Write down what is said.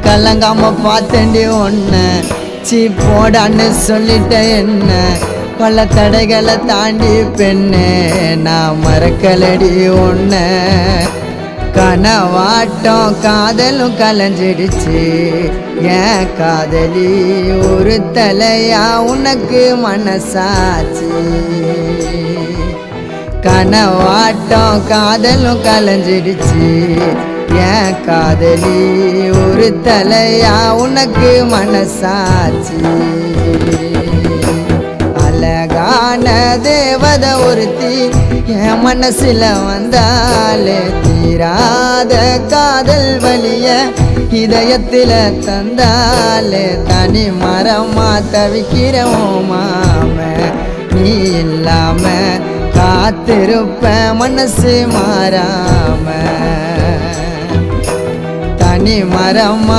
கலங்காம பார்த்தேன்டி ஒன்ன சீ போடான்னு சொல்லிட்ட என்ன பல தடைகளை தாண்டி பெண்ணே நான் மறக்கலடி ஒன்ன கனவாட்டம் காதலும் கலைஞ்சிடுச்சு ஏன் காதலி ஒரு தலையா உனக்கு மனசாச்சு கனவாட்டம் காதலும் கலைஞ்சிடுச்சு ஏன் காதலி ஒரு தலையா உனக்கு மனசாச்சு அழகான தேவதை ஒருத்தி என் மனசுல வந்தாலே தீராத காதல் வலிய இதயத்தில தந்தாலே தனி மரமா தவிக்கிறோம் மாம நீ இல்லாம காத்திருப்ப மனசு மாறாம தனி மரமா